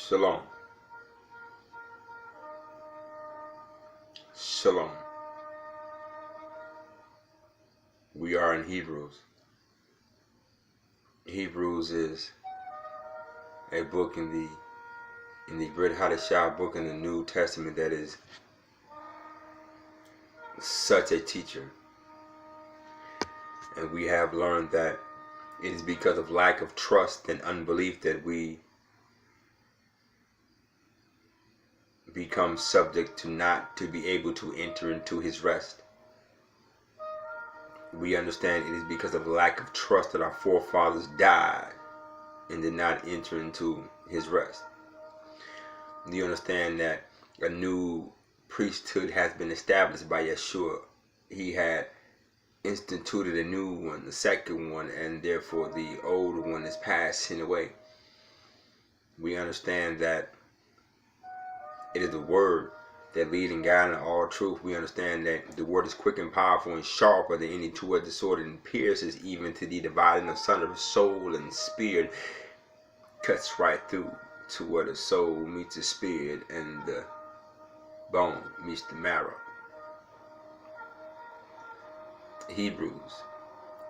Shalom. Shalom. We are in Hebrews. Hebrews is a book in the Brit Hadashah book in the New Testament that is such a teacher. And we have learned that it is because of lack of trust and unbelief that we become subject to not to be able to enter into his rest. We understand it is because of lack of trust that our forefathers died and did not enter into his rest. You understand that a new priesthood has been established by Yeshua. He had instituted a new one, the second one, and therefore the old one is passing away. We understand that it is the word that lead and guide in all truth. We understand that the word is quick and powerful and sharper than any two-edged sword, and pierces even to the dividing of sunder soul and spirit, cuts right through to where the soul meets the spirit and the bone meets the marrow. Hebrews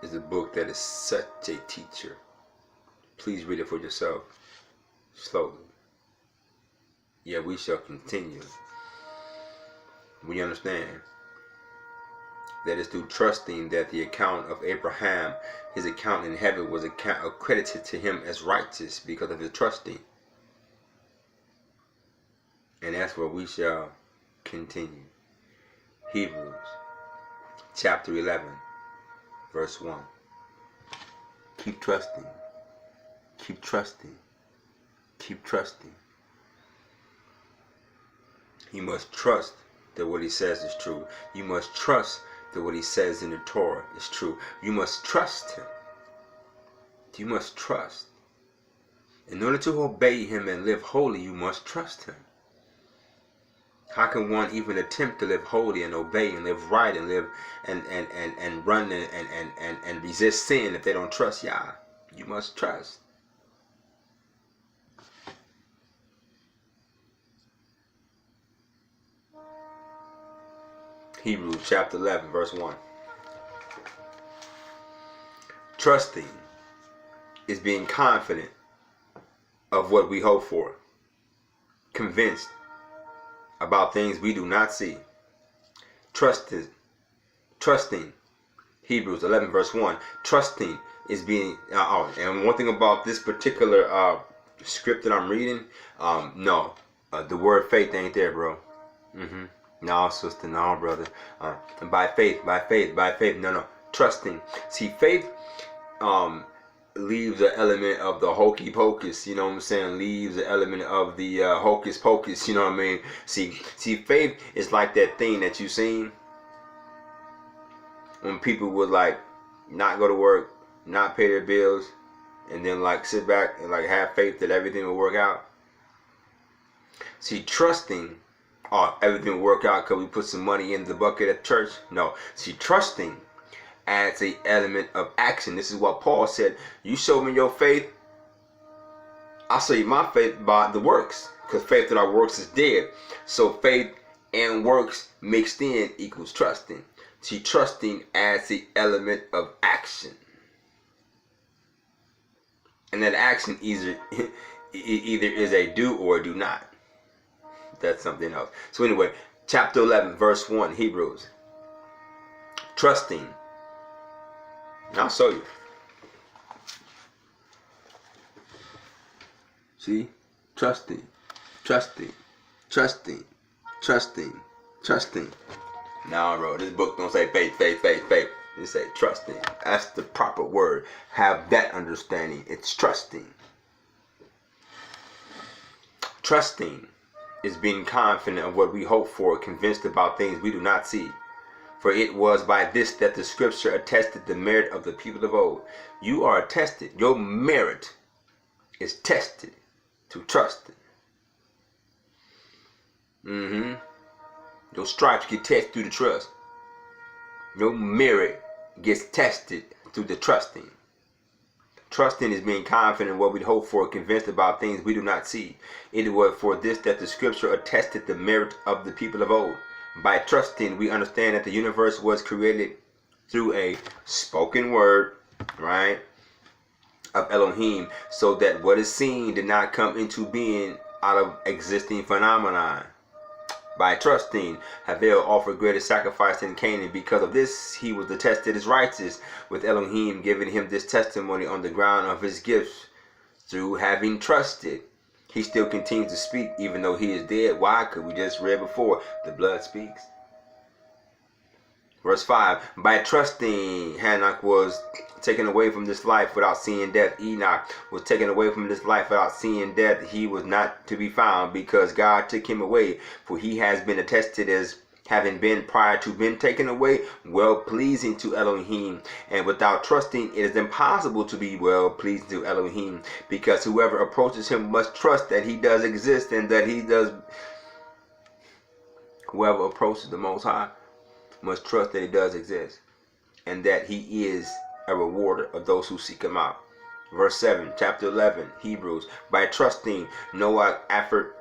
is a book that is such a teacher. Please read it for yourself slowly. Yeah, we shall continue. We understand that it's through trusting that the account of Abraham, his account in heaven, was accredited to him as righteous because of his trusting. And that's where we shall continue. Hebrews chapter 11, verse 1. Keep trusting. Keep trusting. Keep trusting. You must trust that what he says is true. You must trust that what he says in the Torah is true. You must trust him. You must trust. In order to obey him and live holy, you must trust him. How can one even attempt to live holy and obey and live right and live and run and resist sin if they don't trust Yah? You must trust. Hebrews chapter 11, verse 1. Trusting is being confident of what we hope for, convinced about things we do not see. Trusting, Hebrews 11, verse 1. Trusting is being, and one thing about this particular script that I'm reading, the word faith ain't there, bro. No, sister, no, brother. By faith. No. Trusting. See, faith leaves the element of the hokey pocus, you know what I'm saying? Leaves the element of the hocus pocus, you know what I mean? See, faith is like that thing that you seen when people would like not go to work, not pay their bills, and then like sit back and like have faith that everything will work out. See, trusting, everything will work out because we put some money in the bucket at church. No. See, trusting adds an element of action. This is what Paul said. You show me your faith, I'll show you my faith by the works. Because faith without works is dead. So faith and works mixed in equals trusting. See, trusting adds the element of action. And that action either is a do or a do not. That's something else. So anyway, chapter 11, verse 1, Hebrews. Trusting. And I'll show you. See? Trusting. Now, bro, this book don't say faith. It say trusting. That's the proper word. Have that understanding. It's trusting. Trusting is being confident of what we hope for, convinced about things we do not see. For it was by this that the scripture attested the merit of the people of old. You are attested. Your merit is tested to trust it. Your stripes get tested through the trust. Your merit gets tested through the trusting. Trusting is being confident in what we hope for, convinced about things we do not see. It was for this that the scripture attested the merit of the people of old. By trusting, we understand that the universe was created through a spoken word, right, of Elohim, so that what is seen did not come into being out of existing phenomenon. By trusting, Havel offered greater sacrifice than Canaan. Because of this, he was attested as righteous, with Elohim giving him this testimony on the ground of his gifts. Through having trusted, he still continues to speak, even though he is dead. Why? Because we just read before, the blood speaks. Verse 5, by trusting, Hanok was taken away from this life without seeing death. Enoch was taken away from this life without seeing death. He was not to be found because God took him away. For he has been attested as having been prior to been taken away, well pleasing to Elohim. And without trusting, it is impossible to be well pleasing to Elohim, because whoever approaches him must trust that he does exist and that he does. Whoever approaches the Most High must trust that he does exist and that he is a rewarder of those who seek him out. Verse 7, chapter 11, Hebrews. By trusting, Noah, after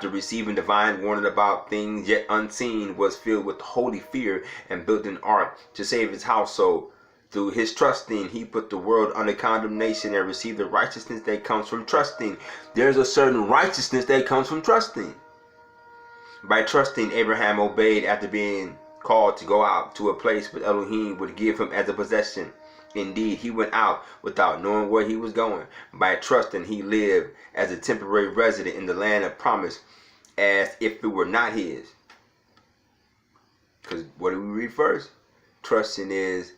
receiving divine warning about things yet unseen, was filled with holy fear and built an ark to save his household. Through his trusting, he put the world under condemnation and received the righteousness that comes from trusting. There's a certain righteousness that comes from trusting. By trusting, Abraham obeyed after being called to go out to a place which Elohim would give him as a possession. Indeed, he went out without knowing where he was going. By trusting, he lived as a temporary resident in the land of promise, as if it were not his. Because what do we read first? Trusting is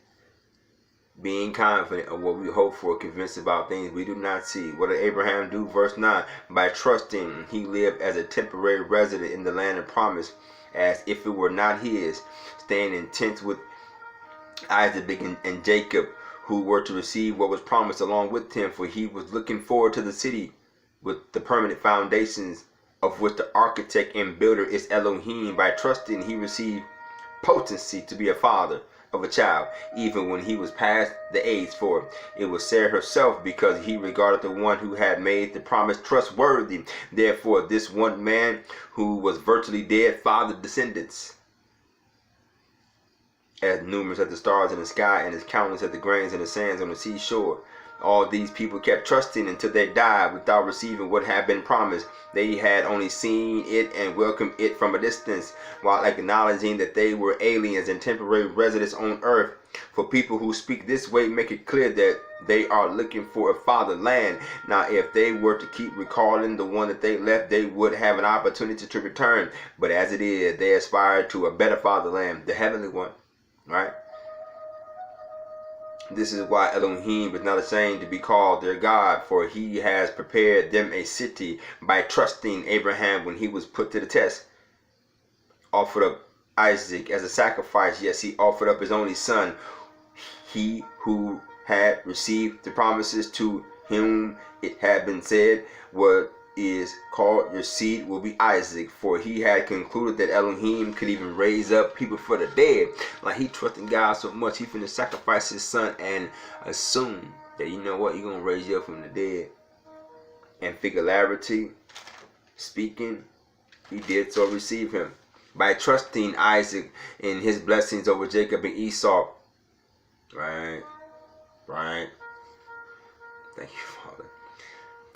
being confident of what we hope for, convinced about things we do not see. What did Abraham do? Verse 9, by trusting, he lived as a temporary resident in the land of promise, as if it were not his, staying in tents with Isaac and Jacob, who were to receive what was promised along with him, for he was looking forward to the city with the permanent foundations, of which the architect and builder is Elohim. By trusting, he received potency to be a father of a child, even when he was past the age for it was Sarah herself, because he regarded the one who had made the promise trustworthy. Therefore, this one man who was virtually dead fathered descendants as numerous as the stars in the sky and as countless as the grains in the sands on the seashore. All these people kept trusting until they died without receiving what had been promised. They had only seen it and welcomed it from a distance, while acknowledging that they were aliens and temporary residents on earth. For people who speak this way make it clear that they are looking for a fatherland. Now, if they were to keep recalling the one that they left, they would have an opportunity to return. But as it is, they aspire to a better fatherland, the heavenly one, right? This is why Elohim is not ashamed to be called their God, for he has prepared them a city. By trusting, Abraham, when he was put to the test, offered up Isaac as a sacrifice. Yes, he offered up his only son. He who had received the promises, to whom it had been said, what is called your seed will be Isaac, for he had concluded that Elohim could even raise up people for the dead. Like, he trusted God so much, he finna sacrifice his son and assume that, you know what, he's gonna raise you up from the dead. And figuratively speaking, he did so receive him. By trusting Isaac in his blessings over Jacob and Esau. Right. Thank you, Father.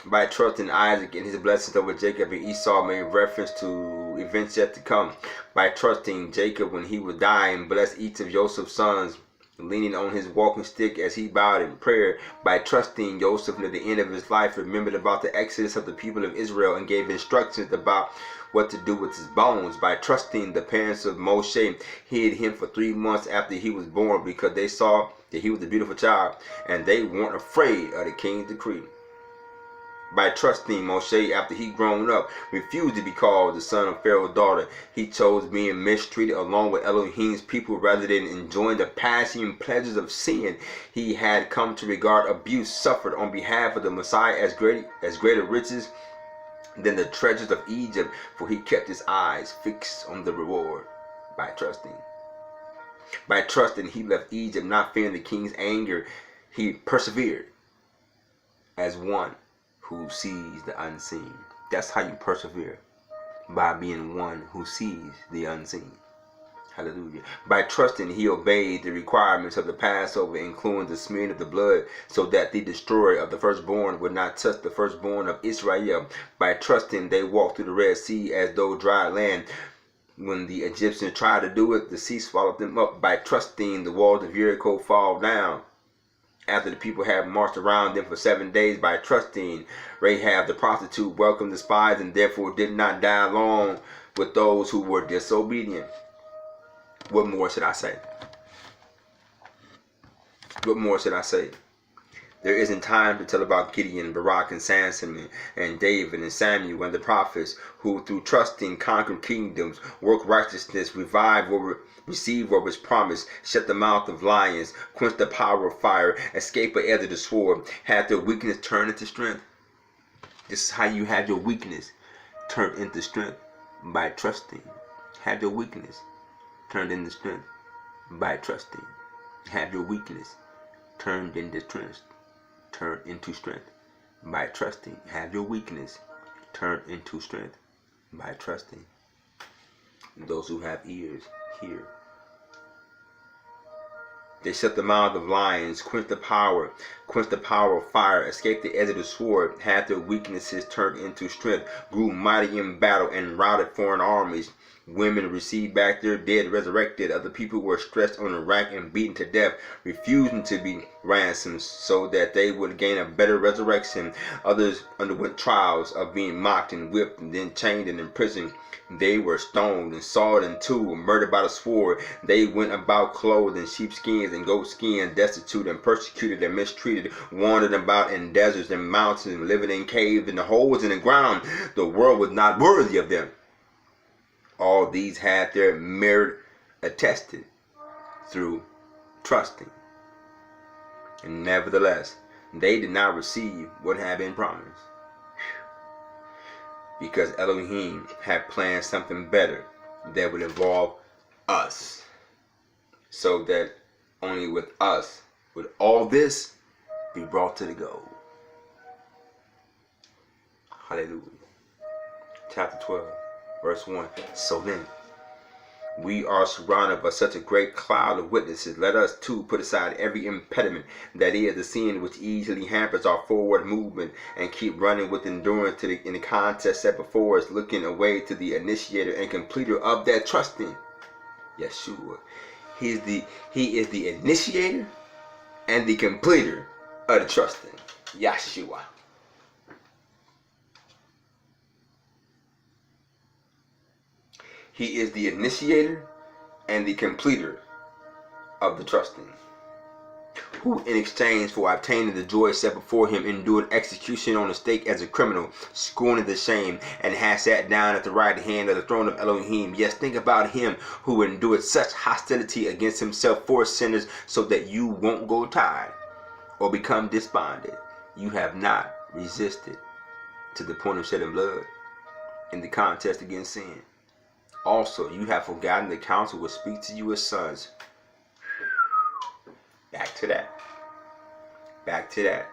By trusting Isaac and his blessings over Jacob and Esau made reference to events yet to come. By trusting Jacob when he was dying, blessed each of Joseph's sons, leaning on his walking stick as he bowed in prayer. By trusting Joseph near the end of his life, remembered about the exodus of the people of Israel and gave instructions about what to do with his bones. By trusting, the parents of Moshe hid him for 3 months after he was born, because they saw that he was a beautiful child and they weren't afraid of the king's decree. By trusting, Moshe, after he grown up, refused to be called the son of Pharaoh's daughter. He chose being mistreated along with Elohim's people rather than enjoying the passing pleasures of sin. He had come to regard abuse suffered on behalf of the Messiah as greater riches than the treasures of Egypt, for he kept his eyes fixed on the reward. By trusting, he left Egypt, not fearing the king's anger. He persevered. as one who sees the unseen. That's how you persevere, by being one who sees the unseen. Hallelujah. By trusting, he obeyed the requirements of the Passover, including the smearing of the blood, so that the destroyer of the firstborn would not touch the firstborn of Israel. By trusting, they walked through the Red Sea as though dry land. When the Egyptians tried to do it, the sea swallowed them up. By trusting, the walls of Jericho fall down after the people had marched around them for 7 days. By trusting, Rahab the prostitute welcomed the spies and therefore did not die along with those who were disobedient. What more should I say? What more should I say? There isn't time to tell about Gideon, Barak, and Samson, and David, and Samuel, and the prophets, who through trusting conquered kingdoms, work righteousness, receive what was promised, shut the mouth of lions, quench the power of fire, escape the edge of the sword, had their weakness turned into strength. This is how you have your weakness turned into strength, by trusting. Have your weakness turned into strength by trusting. Have your weakness turned into strength. Turn into strength by trusting. Have your weakness turned into strength by trusting. Those who have ears, hear. They shut the mouth of lions, quench the power of fire, escaped the edge of the sword, had their weaknesses turned into strength, grew mighty in battle, and routed foreign armies. Women received back their dead, resurrected. Other people were stretched on a rack and beaten to death, refusing to be ransomed so that they would gain a better resurrection. Others underwent trials of being mocked and whipped and then chained and imprisoned. They were stoned and sawed in two and murdered by the sword. They went about clothed in sheepskins and goatskins, destitute and persecuted and mistreated, wandered about in deserts and mountains, living in caves and holes in the ground. The world was not worthy of them. All these had their merit attested through trusting. And nevertheless, they did not receive what had been promised. Because Elohim had planned something better that would involve us. So that only with us would all this be brought to the goal. Hallelujah. Chapter 12. Verse 1. So then, we are surrounded by such a great cloud of witnesses. Let us too put aside every impediment, that is, the sin which easily hampers our forward movement, and keep running with endurance in the contest set before us, looking away to the initiator and completer of that trusting, Yeshua. He is the initiator and the completer of the trusting, Yeshua. He is the initiator and the completer of the trusting, who in exchange for obtaining the joy set before him endured execution on the stake as a criminal, scorning the shame, and has sat down at the right hand of the throne of Elohim. Yes, think about him who endured such hostility against himself for sinners, so that you won't go tired or become despondent. You have not resisted to the point of shedding blood in the contest against sin. Also, you have forgotten the counsel will speak to you as sons. Back to that. Back to that.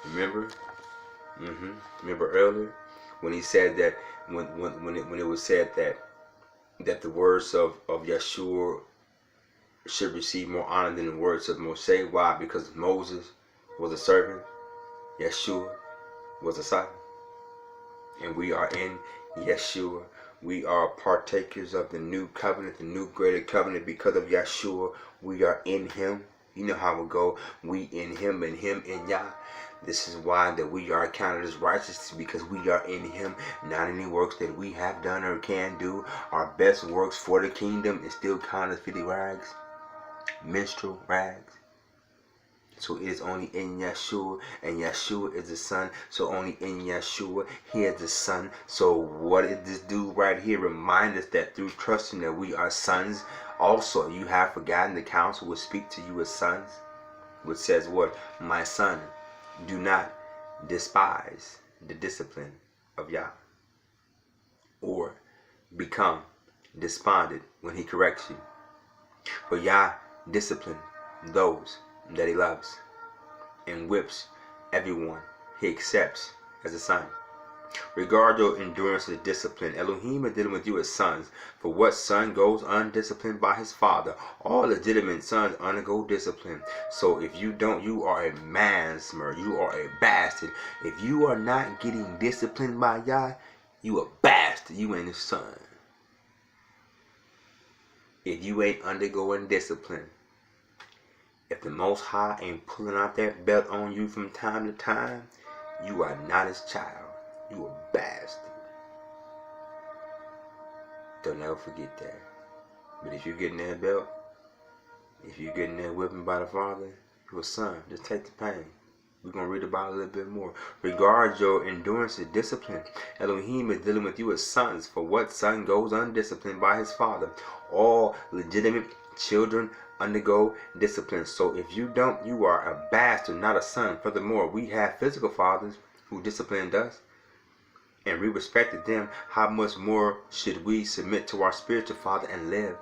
Remember? Remember earlier when he said that when it was said that the words of Yeshua should receive more honor than the words of Moshe. Why? Because Moses was a servant, Yeshua was a son, and we are in Yeshua. We are partakers of the new covenant, the new greater covenant, because of Yeshua. We are in him. You know how it go. We in him and him in Yah. This is why that we are counted as righteous, because we are in him. Not any works that we have done or can do. Our best works for the kingdom is still counted as filthy rags, menstrual rags. So it is only in Yeshua, and Yeshua is the Son. So only in Yeshua, he is the Son. So what did this do right here? Remind us that through trusting that we are sons. Also, you have forgotten the counsel will speak to you as sons, which says what? My son, do not despise the discipline of Yah, or become despondent when he corrects you. For Yah discipline those that he loves, and whips everyone he accepts as a son. Regard your endurance as discipline. Elohim is dealing with you as sons. For what son goes undisciplined by his father? All legitimate sons undergo discipline. So if you don't, you are a mansmer. You are a bastard. If you are not getting disciplined by Yah, you a bastard. You ain't a son. If you ain't undergoing discipline, if the Most High ain't pulling out that belt on you from time to time, you are not his child. You a bastard. Don't ever forget that. But if you're getting that belt, if you're getting that whipping by the Father, you're a son. Just take the pain. We're going to read about it a little bit more. Regard your endurance as discipline. Elohim is dealing with you as sons. For what son goes undisciplined by his father? All legitimate children undergo discipline. So if you don't, you are a bastard, not a son. Furthermore, we have physical fathers who disciplined us, and we respected them. How much more should we submit to our spiritual father and live?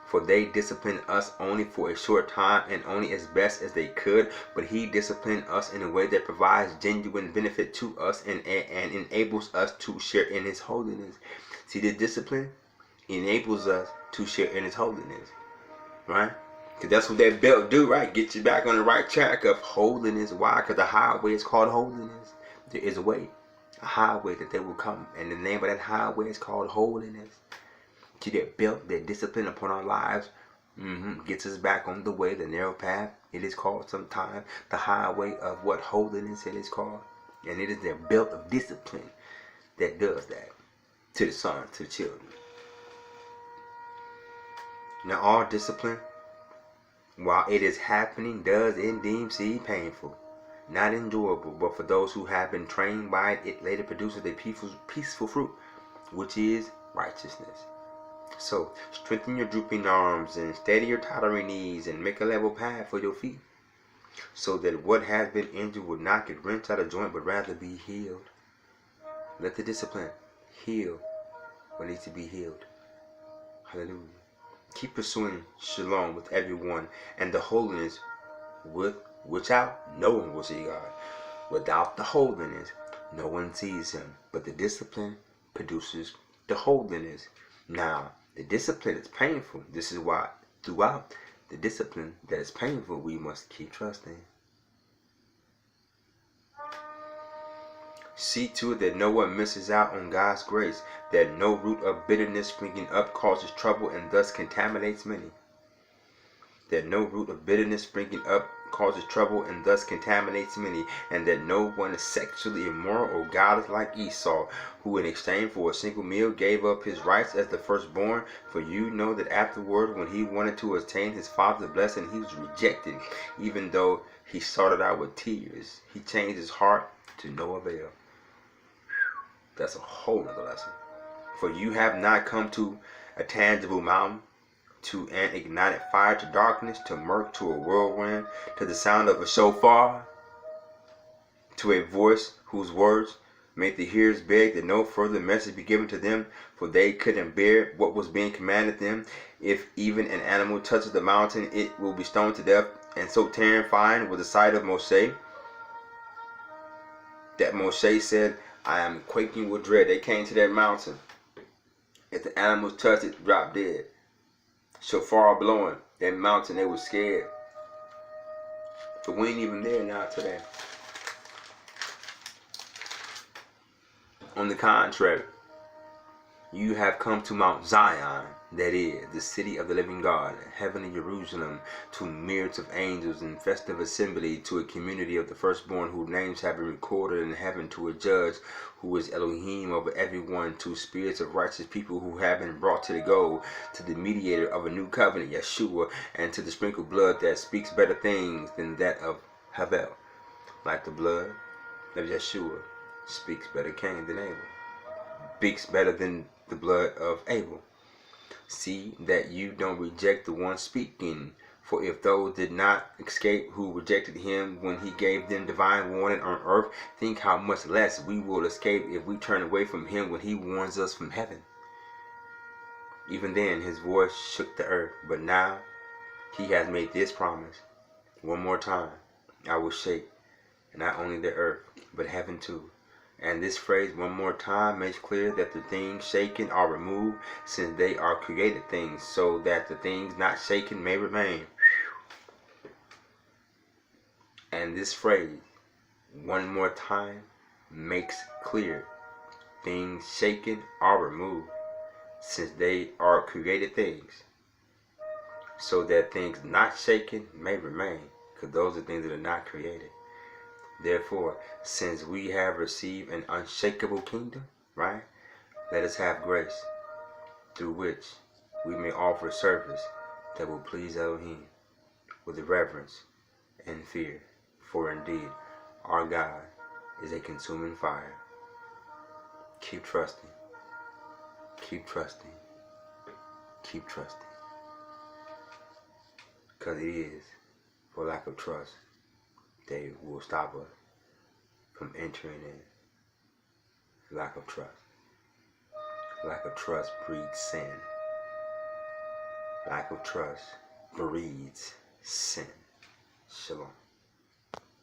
For they disciplined us only for a short time and only as best as they could, but he disciplined us in a way that provides genuine benefit to us and enables us to share in his holiness. See, the discipline enables us to share in his holiness, right? Because that's what that belt do, right? Get you back on the right track of holiness. Why? Because the highway is called holiness. There is a way, a highway that they will come, and the name of that highway is called holiness. See, that belt, that discipline upon our lives, gets us back on the way, the narrow path. It is called sometimes the highway of what holiness it is called. And it is that belt of discipline that does that to the sons, to the children. Now, all discipline, while it is happening, does indeed seem painful, not enjoyable, but for those who have been trained by it, it later produces a peaceful fruit, which is righteousness. So, strengthen your drooping arms and steady your tottering knees and make a level path for your feet, so that what has been injured will not get wrenched out of joint, but rather be healed. Let the discipline heal what needs to be healed. Hallelujah. Keep pursuing shalom with everyone and the holiness without no one will see God. Without the holiness, no one sees him. But the discipline produces the holiness. Now, the discipline is painful. This is why throughout the discipline that is painful, we must keep trusting. See to it that no one misses out on God's grace, that no root of bitterness springing up causes trouble and thus contaminates many. That no root of bitterness springing up causes trouble and thus contaminates many, and that no one is sexually immoral or godless like Esau, who in exchange for a single meal gave up his rights as the firstborn. For you know that afterward, when he wanted to attain his father's blessing, he was rejected, even though he started out with tears. He changed his heart to no avail. That's a whole other lesson. For you have not come to a tangible mountain, to an ignited fire, to darkness, to murk, to a whirlwind, to the sound of a shofar, to a voice whose words made the hearers beg that no further message be given to them, for they couldn't bear what was being commanded them. If even an animal touches the mountain, it will be stoned to death. And so terrifying was the sight of Moshe, that Moshe said, I am quaking with dread. They came to that mountain. If the animals touched it, dropped dead. Shofar blowing, that mountain, they were scared. But we ain't even there now today. On the contrary, you have come to Mount Zion, that is, the city of the living God, heavenly Jerusalem, to myriads of angels in festive assembly, to a community of the firstborn whose names have been recorded in heaven, to a judge who is Elohim over everyone, to spirits of righteous people who have been brought to the goal, to the mediator of a new covenant, Yeshua, and to the sprinkled blood that speaks better things than that of Havel. Like the blood of Yeshua speaks better Cain than Abel, speaks better than the blood of Abel. See that you don't reject the one speaking, for if those did not escape who rejected him when he gave them divine warning on earth, think how much less we will escape if we turn away from him when he warns us from heaven. Even then his voice shook the earth, but now he has made this promise. One more time, I will shake not only the earth, but heaven too. And this phrase one more time makes clear that the things shaken are removed, since they are created things, so that the things not shaken may remain. And this phrase one more time makes clear things shaken are removed, since they are created things, so that things not shaken may remain, because those are things that are not created. Therefore, since we have received an unshakable kingdom, right, let us have grace through which we may offer service that will please Elohim with reverence and fear. For indeed, our God is a consuming fire. Keep trusting. Keep trusting. Keep trusting. Because it is for lack of trust they will stop us from entering in. Lack of trust. Lack of trust breeds sin. Lack of trust breeds sin. Shalom.